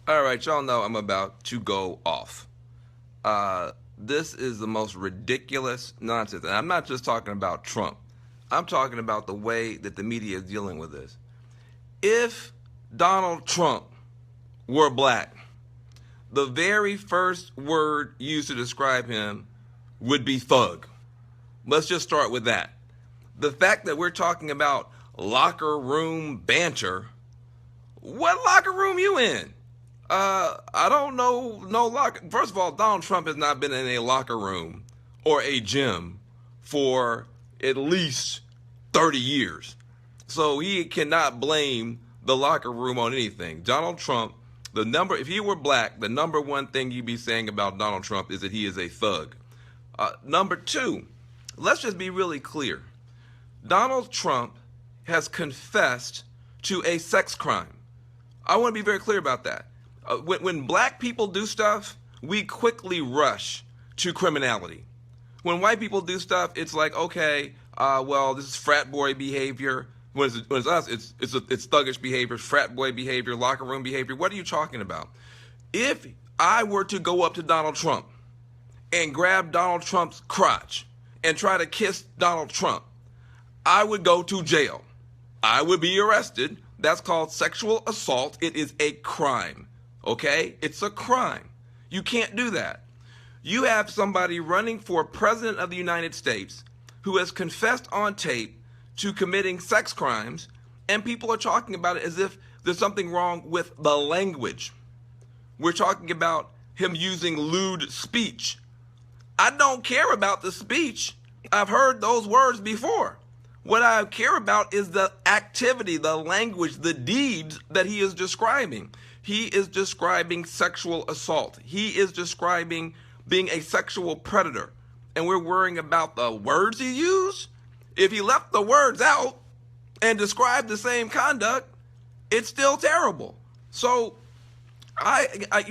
All right, y'all know I'm about to go off. This is the most ridiculous nonsense. And I'm not just talking about Trump, I'm talking about the way that the media is dealing with this. If Donald Trump were black, the very first word used to describe him would be thug. Let's just start with that. The fact that we're talking about locker room banter, what locker room you in? I don't know no locker. First of all, Donald Trump has not been in a locker room or a gym for at least 30 years. So he cannot blame the locker room on anything. Donald Trump, if he were black, the number one thing you'd be saying about Donald Trump is that he is a thug. Number two, let's just be really clear. Donald Trump has confessed to a sex crime. I want to be very clear about that. When black people do stuff, we quickly rush to criminality. When white people do stuff, it's like, okay, well, this is frat boy behavior. When it's us, it's thuggish behavior, frat boy behavior, locker room behavior. What are you talking about? If I were to go up to Donald Trump and grab Donald Trump's crotch and try to kiss Donald Trump, I would go to jail. I would be arrested. That's called sexual assault. It is a crime. Okay? It's a crime. You can't do that. You have somebody running for president of the United States who has confessed on tape to committing sex crimes, and people are talking about it as if there's something wrong with the language. We're talking about him using lewd speech. I don't care about the speech. I've heard those words before. What I care about is the activity, the language, the deeds that he is describing. He is describing sexual assault. He is describing being a sexual predator. And we're worrying about the words he used? If he left the words out and described the same conduct, it's still terrible. So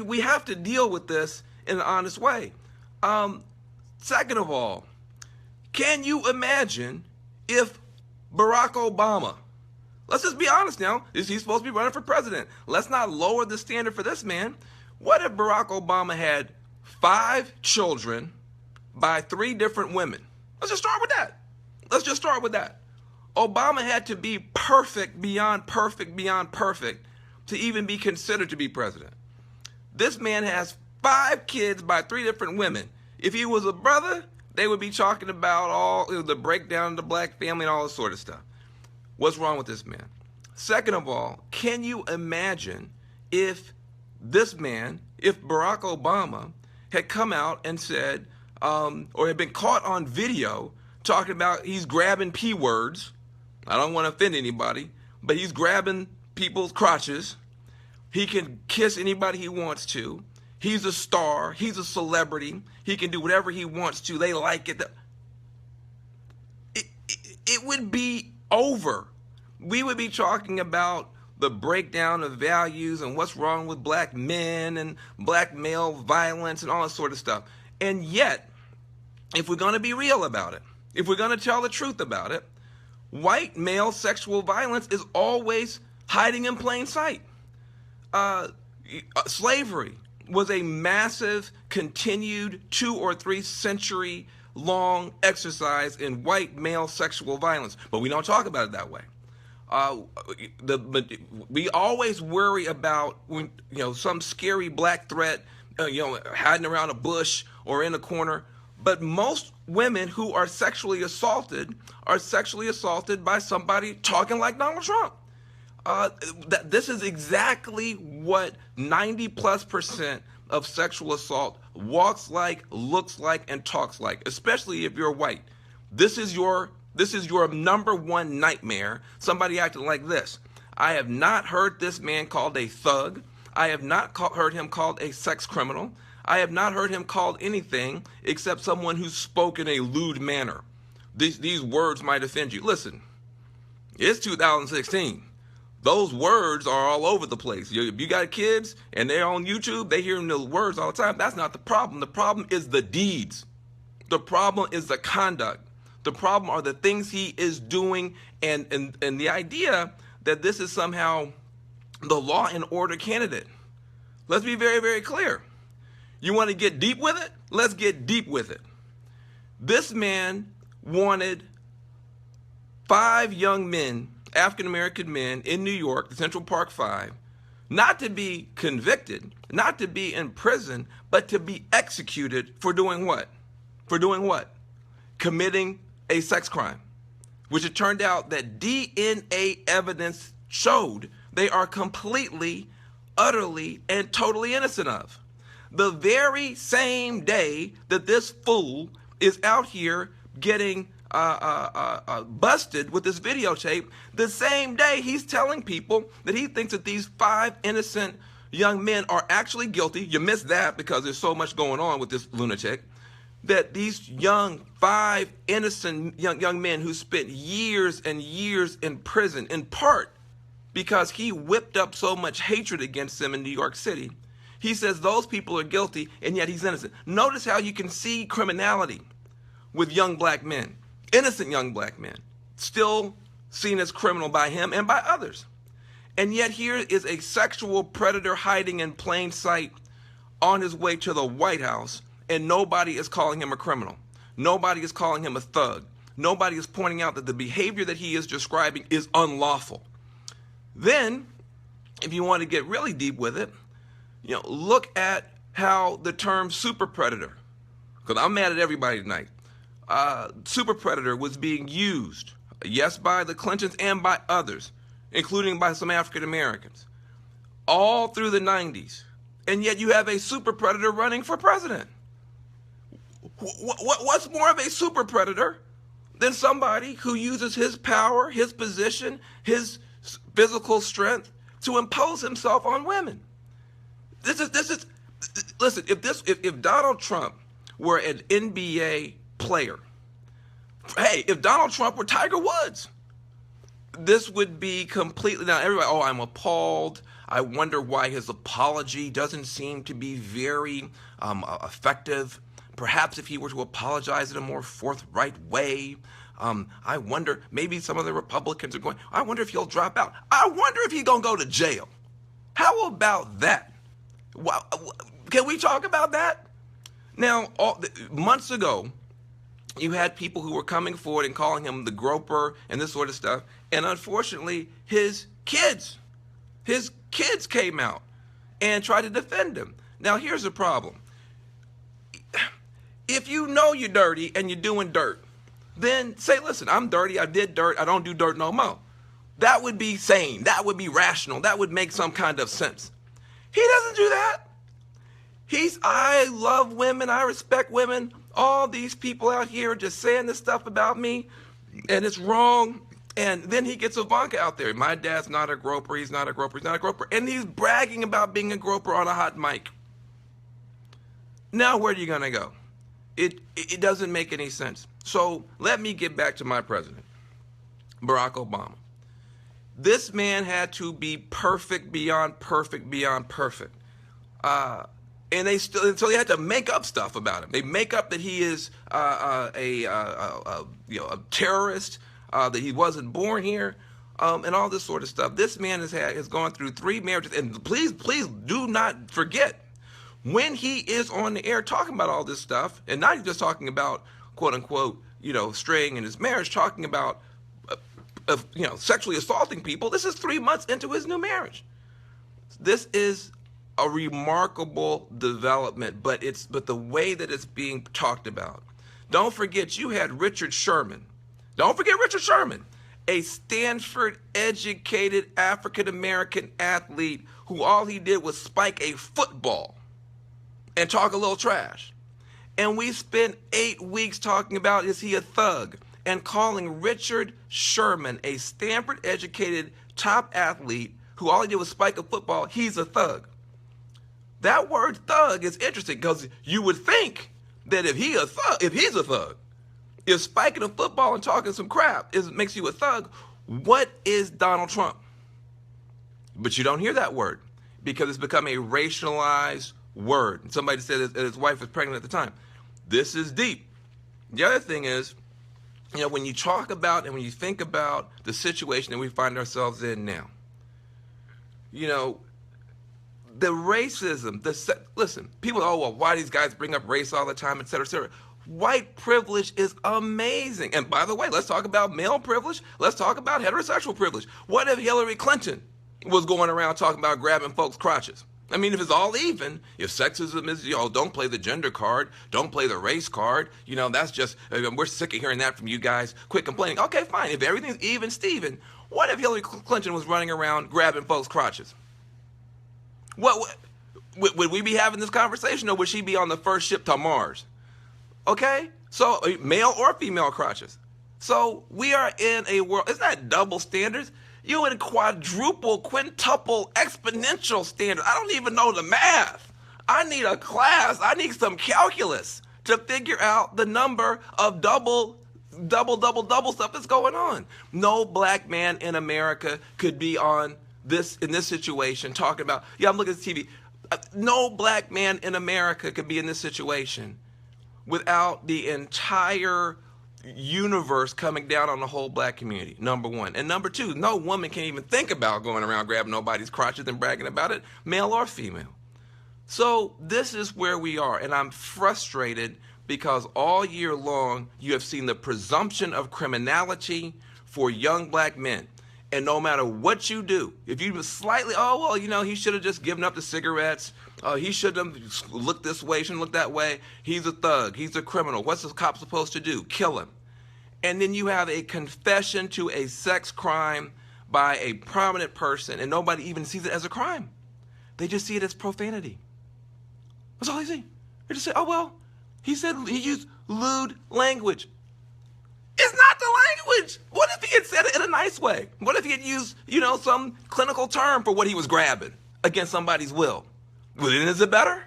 we have to deal with this in an honest way. Second of all, can you imagine if Barack Obama, let's just be honest now, is he supposed to be running for president? Let's not lower the standard for this man. What if Barack Obama had 5 children by 3 different women? Let's just start with that. Obama had to be perfect beyond perfect to even be considered to be president. This man has 5 kids by 3 different women. If he was a brother, they would be talking about all the breakdown of the black family and all this sort of stuff. What's wrong with this man? Second of all, can you imagine if Barack Obama had come out and said, or had been caught on video talking about he's grabbing P words. I don't want to offend anybody, but he's grabbing people's crotches. He can kiss anybody he wants to. He's a star. He's a celebrity. He can do whatever he wants to. They like it. It would be over. We would be talking about the breakdown of values and what's wrong with black men and black male violence and all that sort of stuff. And yet, if we're going to be real about it, if we're going to tell the truth about it, white male sexual violence is always hiding in plain sight. Slavery was a massive, continued 2 or 3 century long exercise in white male sexual violence, but we don't talk about it that way. We always worry about when some scary black threat, hiding around a bush or in a corner. But most women who are sexually assaulted by somebody talking like Donald Trump. This is exactly what 90+% of sexual assault walks like, looks like, and talks like, especially if you're white. This is your number one nightmare, somebody acting like this. I have not heard this man called a thug. I have not heard him called a sex criminal. I have not heard him called anything except someone who spoke in a lewd manner. These words might offend you. Listen, it's 2016. Those words are all over the place. If you got kids and they're on YouTube, they hear the words all the time. That's not the problem. The problem is the deeds. The problem is the conduct. The problem are the things he is doing, and the idea that this is somehow the law and order candidate. Let's be very, very clear. You want to get deep with it? Let's get deep with it. This man wanted 5 young men, African-American men in New York, the Central Park 5, not to be convicted, not to be in prison, but to be executed for doing what? For doing what? Committing a sex crime, which it turned out that DNA evidence showed they are completely, utterly, and totally innocent of. The very same day that this fool is out here getting busted with this videotape, the same day he's telling people that he thinks that these 5 innocent young men are actually guilty. You missed that because there's so much going on with this lunatic. That these 5 innocent young men who spent years and years in prison, in part because he whipped up so much hatred against them in New York City, he says those people are guilty and yet he's innocent. Notice how you can see criminality with young black men, innocent young black men, still seen as criminal by him and by others. And yet here is a sexual predator hiding in plain sight on his way to the White House, and nobody is calling him a criminal. Nobody is calling him a thug. Nobody is pointing out that the behavior that he is describing is unlawful. Then, if you want to get really deep with it, look at how the term super predator, because I'm mad at everybody tonight, super predator was being used, yes, by the Clintons and by others, including by some African Americans, all through the 90s. And yet you have a super predator running for president. What's more of a super predator than somebody who uses his power, his position, his physical strength to impose himself on women? Listen, if Donald Trump were an NBA player, hey, if Donald Trump were Tiger Woods, this would be completely, now everybody, oh, I'm appalled. I wonder why his apology doesn't seem to be very effective. Perhaps if he were to apologize in a more forthright way, I wonder, maybe some of the Republicans are going, I wonder if he'll drop out. I wonder if he's going to go to jail. How about that? Can we talk about that? Now, months ago, you had people who were coming forward and calling him the groper and this sort of stuff. And unfortunately, his kids came out and tried to defend him. Now, here's the problem. If you know you're dirty and you're doing dirt, then say, listen, I'm dirty, I did dirt, I don't do dirt no more. That would be sane. That would be rational. That would make some kind of sense. He doesn't do that. I love women, I respect women. All these people out here are just saying this stuff about me, and it's wrong. And then he gets Ivanka out there. My dad's not a groper, he's not a groper, he's not a groper. And he's bragging about being a groper on a hot mic. Now where are you going to go? It doesn't make any sense. So let me get back to my president, Barack Obama. This man had to be perfect beyond perfect beyond perfect. And so they had to make up stuff about him. They make up that he is a terrorist, that he wasn't born here, and all this sort of stuff. This man has gone through 3 marriages, and please do not forget, when he is on the air talking about all this stuff, and not just talking about quote unquote straying in his marriage, talking about sexually assaulting people. This is 3 months into his new marriage. This is a remarkable development, but the way that it's being talked about. Don't forget, you had Richard Sherman. Don't forget Richard Sherman, a Stanford-educated African-American athlete who all he did was spike a football and talk a little trash. And we spent 8 weeks talking about, is he a thug? And calling Richard Sherman, a Stanford-educated top athlete who all he did was spike a football, he's a thug. That word thug is interesting because you would think that if he's a thug, if spiking a football and talking some crap makes you a thug, what is Donald Trump? But you don't hear that word because it's become a racialized word. Somebody said that his wife was pregnant at the time. This is deep. The other thing is, when you talk about and when you think about the situation that we find ourselves in now, the racism, listen, people, oh, well, why these guys bring up race all the time, et cetera, et cetera. White privilege is amazing. And by the way, let's talk about male privilege. Let's talk about heterosexual privilege. What if Hillary Clinton was going around talking about grabbing folks' crotches? I mean, if it's all even, if sexism is, don't play the gender card, don't play the race card, that's just, we're sick of hearing that from you guys. Quit complaining. Okay, fine. If everything's even, Steven, what if Hillary Clinton was running around grabbing folks' crotches? What would we be having this conversation, or would she be on the first ship to Mars? Okay? So, male or female crotches. So, we are in a world, it's not double standards. You're in quadruple, quintuple, exponential standards. I don't even know the math. I need a class. I need some calculus to figure out the number of double stuff that's going on. No black man in America could be in this situation talking about, I'm looking at TV. No black man in America could be in this situation without the entire universe coming down on the whole black community, number one. And number two, no woman can even think about going around grabbing nobody's crotches and bragging about it, male or female. So this is where we are, and I'm frustrated because all year long you have seen the presumption of criminality for young black men. And no matter what you do, if you slightly, he should have just given up the cigarettes. He shouldn't have looked this way, shouldn't look that way. He's a thug. He's a criminal. What's the cop supposed to do? Kill him. And then you have a confession to a sex crime by a prominent person, and nobody even sees it as a crime. They just see it as profanity. That's all they see. They just say, he said he used lewd language. It's not the language. What if he had said it in a nice way? What if he had used, some clinical term for what he was grabbing against somebody's will? Well, then is it better?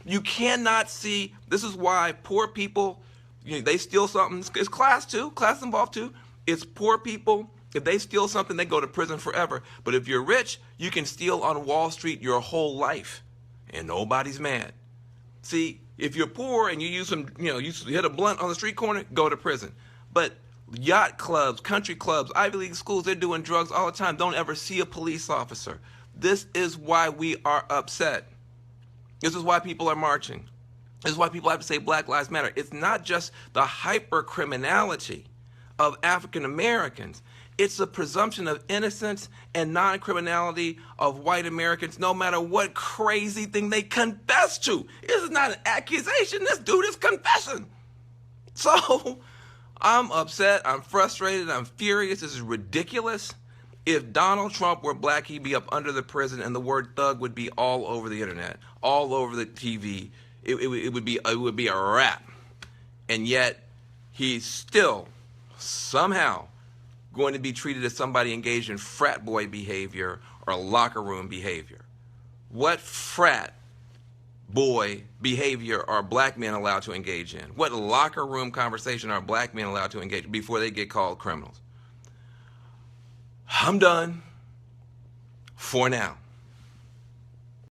You cannot see. This is why poor people, they steal something. It's class too. Class involved too. It's poor people. If they steal something, they go to prison forever. But if you're rich, you can steal on Wall Street your whole life, and nobody's mad. See, if you're poor and you use some, you hit a blunt on the street corner, go to prison. But yacht clubs, country clubs, Ivy League schools, they're doing drugs all the time. Don't ever see a police officer. This is why we are upset. This is why people are marching. This is why people have to say Black Lives Matter. It's not just the hyper-criminality of African Americans. It's the presumption of innocence and non-criminality of white Americans, no matter what crazy thing they confess to. This is not an accusation. This dude is confessing. So I'm upset. I'm frustrated. I'm furious. This is ridiculous. If Donald Trump were black, he'd be up under the prison, and the word thug would be all over the internet, all over the TV. It would be a wrap. And yet, he's still somehow going to be treated as somebody engaged in frat boy behavior or locker room behavior. What frat boy behavior are black men allowed to engage in? What locker room conversation are black men allowed to engage in before they get called criminals? I'm done for now.